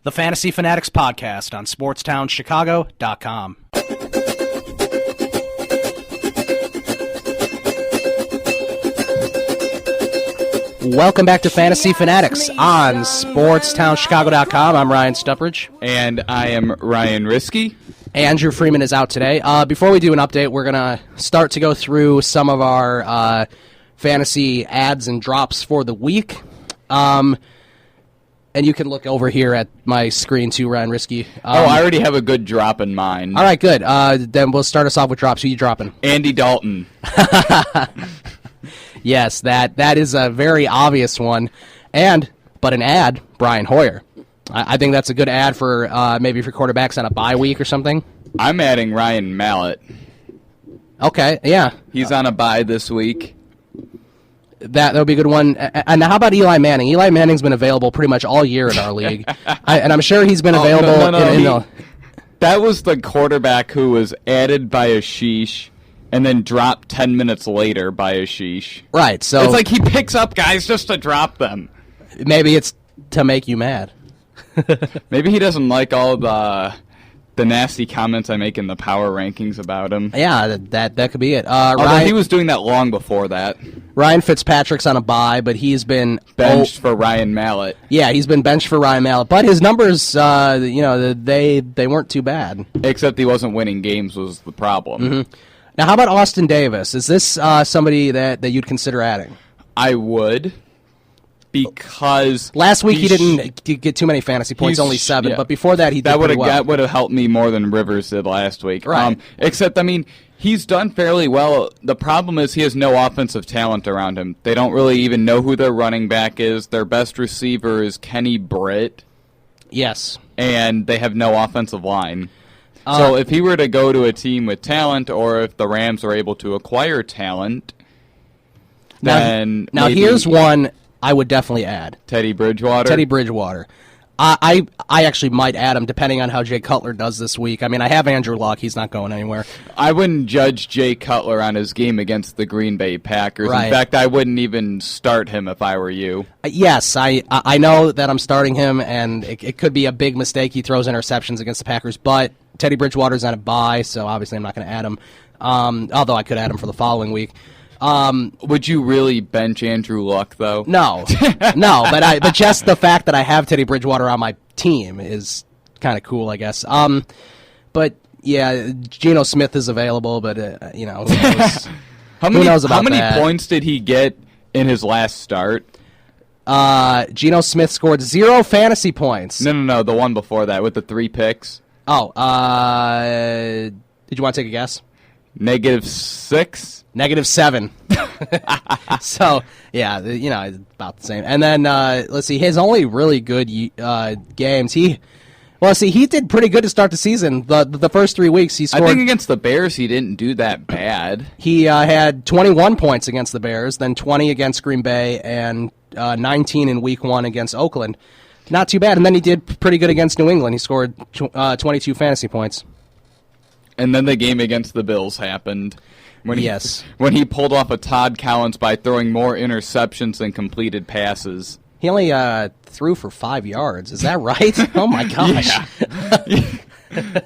The Fantasy Fanatics Podcast on SportsTownChicago.com. Welcome back to Fantasy Fanatics on SportsTownChicago.com. I'm Ryan Stuprich. And I am Ryan Risky. Andrew Freeman is out today. Before we do an update, we're going to start to go through some of our fantasy ads and drops for the week. And you can look over here at my screen too, Ryan Risky. I already have a good drop in mind. All right, good. Then we'll start us off with drops. Who you dropping? Andy Dalton. Yes, that is a very obvious one. But an ad, Brian Hoyer. I think that's a good ad for maybe for quarterbacks on a bye week or something. I'm adding Ryan Mallett. Okay, yeah. He's on a bye this week. That would be a good one. And how about Eli Manning? Eli Manning's been available pretty much all year in our league. And I'm sure he's been available. That was the quarterback who was added by Ashish and then dropped 10 minutes later by Ashish. Right. So it's like he picks up guys just to drop them. Maybe it's to make you mad. Maybe he doesn't like all the nasty comments I make in the power rankings about him. Yeah, that could be it. Although he was doing that long before that. Ryan Fitzpatrick's on a bye, but he's been benched for Ryan Mallett. Yeah, he's been benched for Ryan Mallett, but his numbers, they weren't too bad. Except he wasn't winning games was the problem. Mm-hmm. Now, how about Austin Davis? Is this somebody that you'd consider adding? I would. Because last week he didn't get too many fantasy points, only 7. Yeah. But before that, he did pretty well. That would have helped me more than Rivers did last week. Right. Except, he's done fairly well. The problem is he has no offensive talent around him. They don't really even know who their running back is. Their best receiver is Kenny Britt. Yes. And they have no offensive line. So if he were to go to a team with talent, or if the Rams are able to acquire talent, then now here's one I would definitely add. Teddy Bridgewater. I actually might add him depending on how Jay Cutler does this week. I have Andrew Luck. He's not going anywhere. I wouldn't judge Jay Cutler on his game against the Green Bay Packers. Right. In fact, I wouldn't even start him if I were you. Yes, I know that I'm starting him, and it could be a big mistake. He throws interceptions against the Packers, but Teddy Bridgewater's on a bye, so obviously I'm not going to add him, although I could add him for the following week. Would you really bench Andrew Luck, though? No, but just the fact that I have Teddy Bridgewater on my team is kind of cool, I guess. But yeah, Geno Smith is available, but who knows? How many points did he get in his last start? Geno Smith scored 0 fantasy points. No, the one before that with the 3 picks. Oh, did you want to take a guess? -6? -7. So, yeah, it's about the same. And then, let's see, his only really good games, he did pretty good to start the season. The first 3 weeks he scored. I think against the Bears he didn't do that bad. He had 21 points against the Bears, then 20 against Green Bay, and 19 in week 1 against Oakland. Not too bad. And then he did pretty good against New England. He scored 22 fantasy points. And then the game against the Bills happened. When he pulled off a Todd Collins by throwing more interceptions than completed passes. He only threw for 5 yards. Is that right? Oh, my gosh.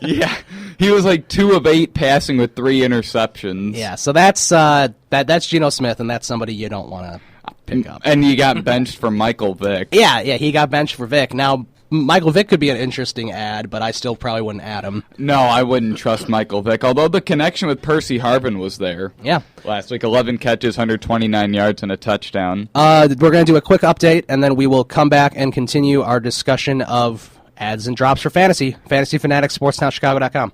Yeah. He was like 2 of 8 passing with 3 interceptions. Yeah, so that's Geno Smith, and that's somebody you don't want to pick up. And you got benched for Michael Vick. Yeah, he got benched for Vick. Now, Michael Vick could be an interesting ad, but I still probably wouldn't add him. No, I wouldn't trust Michael Vick, although the connection with Percy Harvin was there. Yeah. Last week, 11 catches, 129 yards, and a touchdown. We're going to do a quick update, and then we will come back and continue our discussion of ads and drops for fantasy. Fantasy Fanatics, SportsTownChicago.com.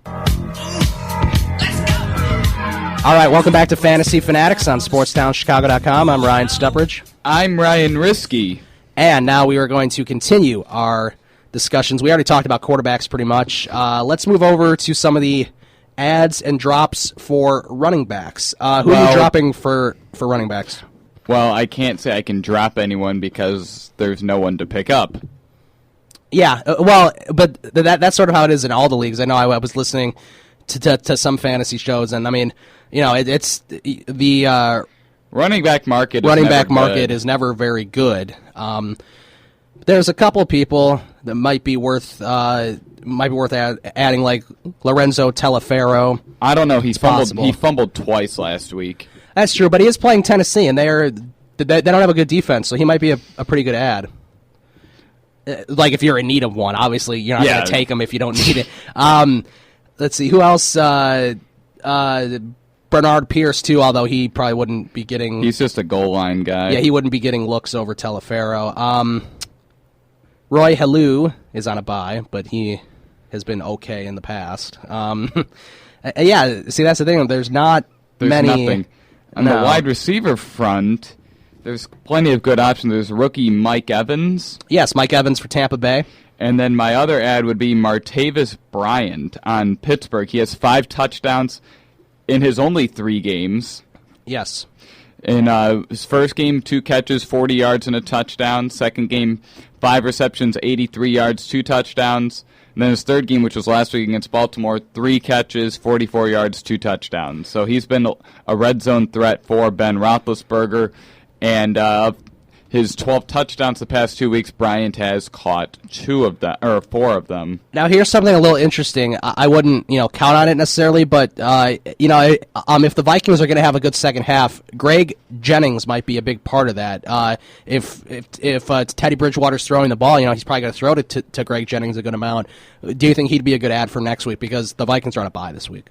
All right, welcome back to Fantasy Fanatics on SportsTownChicago.com. I'm Ryan Stuprich. I'm Ryan Risky. And now we are going to continue our discussions. We already talked about quarterbacks pretty much. Let's move over to some of the ads and drops for running backs. Who are you dropping for running backs? Well, I can't say I can drop anyone because there's no one to pick up. Yeah, but that's sort of how it is in all the leagues. I know I was listening to some fantasy shows, and it's the running back market. Is never very good. There's a couple people that might be worth adding, like Lorenzo Taliaferro. I don't know. He fumbled twice last week. That's true, but he is playing Tennessee, and they don't have a good defense, so he might be a pretty good add. Like if you're in need of one, obviously you're not going to take him if you don't need it. Let's see, who else? Bernard Pierce too, although he probably wouldn't be getting. He's just a goal line guy. Yeah, he wouldn't be getting looks over Taliaferro. Roy Halou is on a bye, but he has been okay in the past. Yeah, see, that's the thing. There's many. Nothing. On the wide receiver front, there's plenty of good options. There's rookie Mike Evans. Yes, Mike Evans for Tampa Bay. And then my other ad would be Martavis Bryant on Pittsburgh. He has 5 touchdowns in his only 3 games. Yes. In his first game, 2 catches, 40 yards and a touchdown. Second game, 5 receptions, 83 yards, 2 touchdowns. And then his third game, which was last week against Baltimore, 3 catches, 44 yards, 2 touchdowns. So he's been a red zone threat for Ben Roethlisberger. And his 12 touchdowns the past 2 weeks, Bryant has caught 4 of them. Now, here's something a little interesting. I wouldn't, count on it necessarily, but if the Vikings are going to have a good second half, Greg Jennings might be a big part of that. If Teddy Bridgewater's throwing the ball, he's probably going to throw it to Greg Jennings a good amount. Do you think he'd be a good add for next week? Because the Vikings are on a bye this week.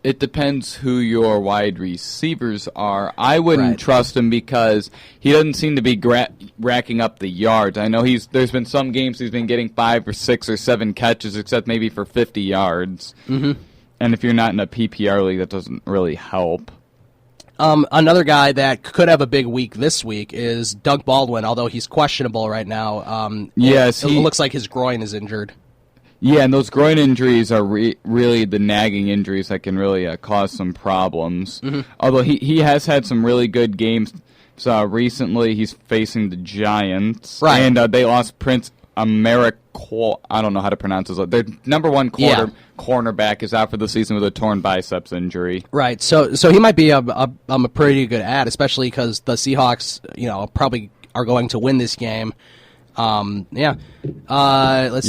It depends who your wide receivers are. I wouldn't trust him because he doesn't seem to be racking up the yards. I know there's been some games he's been getting 5 or 6 or 7 catches, except maybe for 50 yards. Mm-hmm. And if you're not in a PPR league, that doesn't really help. Another guy that could have a big week this week is Doug Baldwin, although he's questionable right now. It looks like his groin is injured. Yeah, and those groin injuries are really the nagging injuries that can really cause some problems. Mm-hmm. Although he has had some really good games. So recently he's facing the Giants. Right. And they lost Prince Amarikwa. I don't know how to pronounce his name. Their number one cornerback is out for the season with a torn biceps injury. Right. So he might be a pretty good add, especially because the Seahawks, probably are going to win this game. Let's see. You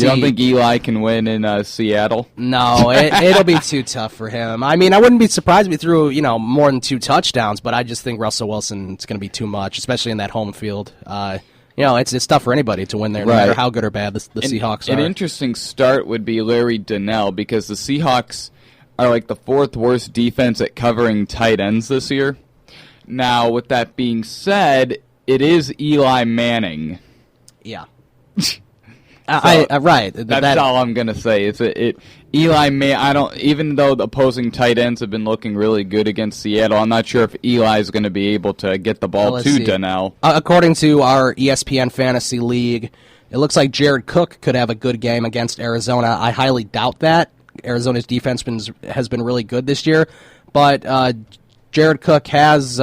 don't think Eli can win in Seattle? No, it'll be too tough for him. I mean, I wouldn't be surprised if he threw, more than 2 touchdowns, but I just think Russell Wilson's going to be too much, especially in that home field. It's tough for anybody to win there, no matter how good or bad the Seahawks are. An interesting start would be Larry Donnell, because the Seahawks are like the 4th worst defense at covering tight ends this year. Now, with that being said, it is Eli Manning. Yeah. Right. That's all I'm gonna say. Eli even though the opposing tight ends have been looking really good against Seattle, I'm not sure if Eli's going to be able to get the ball to Donnell. According to our ESPN Fantasy League, it looks like Jared Cook could have a good game against Arizona. I highly doubt that. Arizona's defense has been really good this year, but Jared Cook has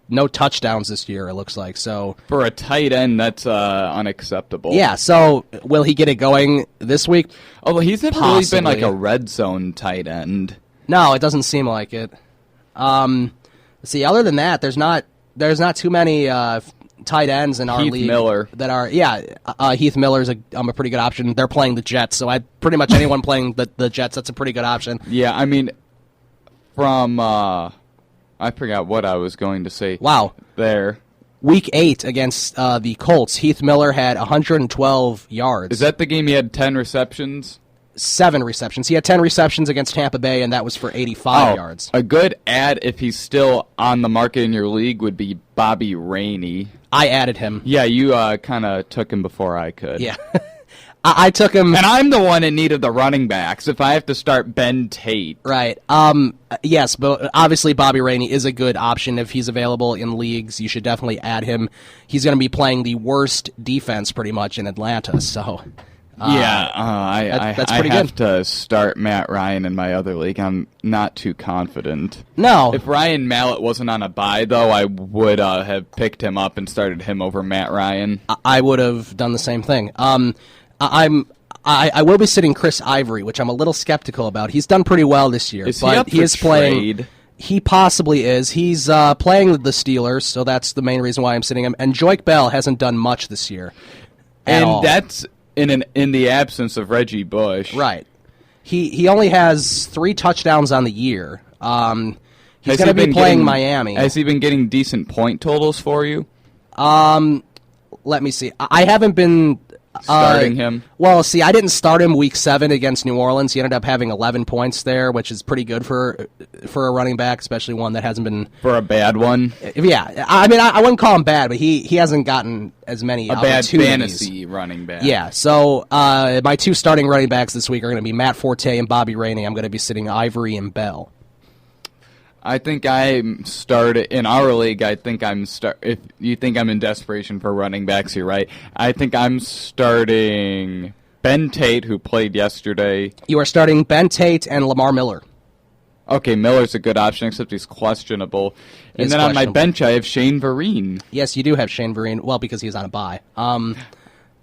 no touchdowns this year, it looks like. So for a tight end, that's unacceptable. Yeah, so will he get it going this week? Although he's never really been like a red zone tight end. No, it doesn't seem like it. See, other than that, there's not too many tight ends in our league. Heath Miller. That are, Heath Miller's a pretty good option. They're playing the Jets, so pretty much anyone playing the Jets, that's a pretty good option. Yeah, I mean, from I forgot what I was going to say. Wow. There. Week 8 against the Colts, Heath Miller had 112 yards. Is that the game he had 10 receptions? 7 receptions. He had 10 receptions against Tampa Bay, and that was for 85 yards. A good ad, if he's still on the market in your league, would be Bobby Rainey. I added him. Yeah, you kind of took him before I could. Yeah. I took him. And I'm the one in need of the running backs if I have to start Ben Tate. Right. Yes, but obviously Bobby Rainey is a good option. If he's available in leagues, you should definitely add him. He's going to be playing the worst defense pretty much in Atlanta, so... that's pretty good. I have to start Matt Ryan in my other league. I'm not too confident. No. If Ryan Mallett wasn't on a bye, though, I would have picked him up and started him over Matt Ryan. I would have done the same thing. I will be sitting Chris Ivory, which I'm a little skeptical about. He's done pretty well this year. Is he up for trade? He possibly is. He's playing the Steelers, so that's the main reason why I'm sitting him. And Joique Bell hasn't done much this year. at all. And that's in the absence of Reggie Bush. Right. He only has 3 touchdowns on the year. He's going to be playing Miami. Has he been getting decent point totals for you? Let me see. I haven't been starting him. Well, see, I didn't start him week 7 against New Orleans. He ended up having 11 points there, which is pretty good for a running back, especially one that hasn't been for a bad one. Yeah, I mean, I wouldn't call him bad, but he hasn't gotten as many opportunities. A bad fantasy running back. Yeah. So my 2 starting running backs this week are going to be Matt Forte and Bobby Rainey. I'm going to be sitting Ivory and Bell. I think I'm started in our league. I think if you think I'm in desperation for running backs, you're right. I think I'm starting Ben Tate, who played yesterday. You are starting Ben Tate and Lamar Miller. Okay, Miller's a good option, except he's questionable. And then on my bench, I have Shane Vereen. Yes, you do have Shane Vereen. Well, because he's on a bye.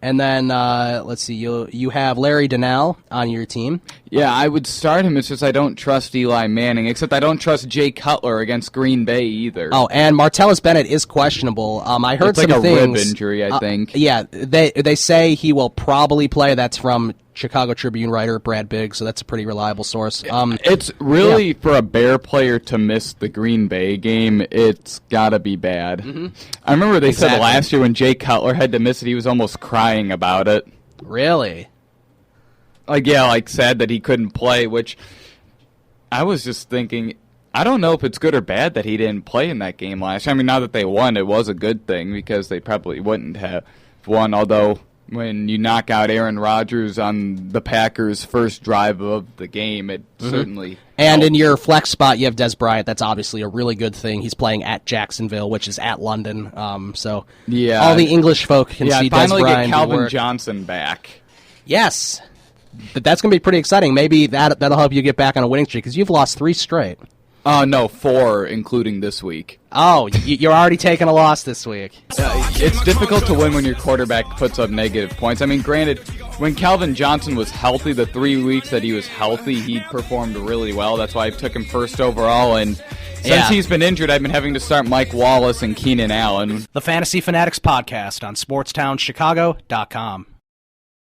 And then, let's see, you have Larry Donnell on your team. Yeah, I would start him. It's just I don't trust Eli Manning, except I don't trust Jay Cutler against Green Bay either. Oh, and Martellus Bennett is questionable. I heard it's some like things. Rib injury, I think. Yeah, they say he will probably play. That's from Chicago Tribune writer Brad Biggs, so that's a pretty reliable source. It's really, for a Bear player to miss the Green Bay game, it's got to be bad. Mm-hmm. I remember they said last year when Jay Cutler had to miss it, he was almost crying about it. Really? Sad that he couldn't play, which I was just thinking, I don't know if it's good or bad that he didn't play in that game last year. I mean, now that they won, it was a good thing because they probably wouldn't have won, although when you knock out Aaron Rodgers on the Packers' first drive of the game, it certainly And in your flex spot, you have Des Bryant. That's obviously a really good thing. He's playing at Jacksonville, which is at London. So all the English folk can see Des Bryant. Finally get Calvin Johnson back. Yes. But that's going to be pretty exciting. Maybe that'll help you get back on a winning streak because you've lost 3 straight. No, 4, including this week. Oh, you're already taking a loss this week. It's difficult to win when your quarterback puts up negative points. I mean, granted, when Calvin Johnson was healthy, the 3 weeks that he was healthy, he performed really well. That's why I took him first overall. And since he's been injured, I've been having to start Mike Wallace and Keenan Allen. The Fantasy Fanatics Podcast on SportsTownChicago.com.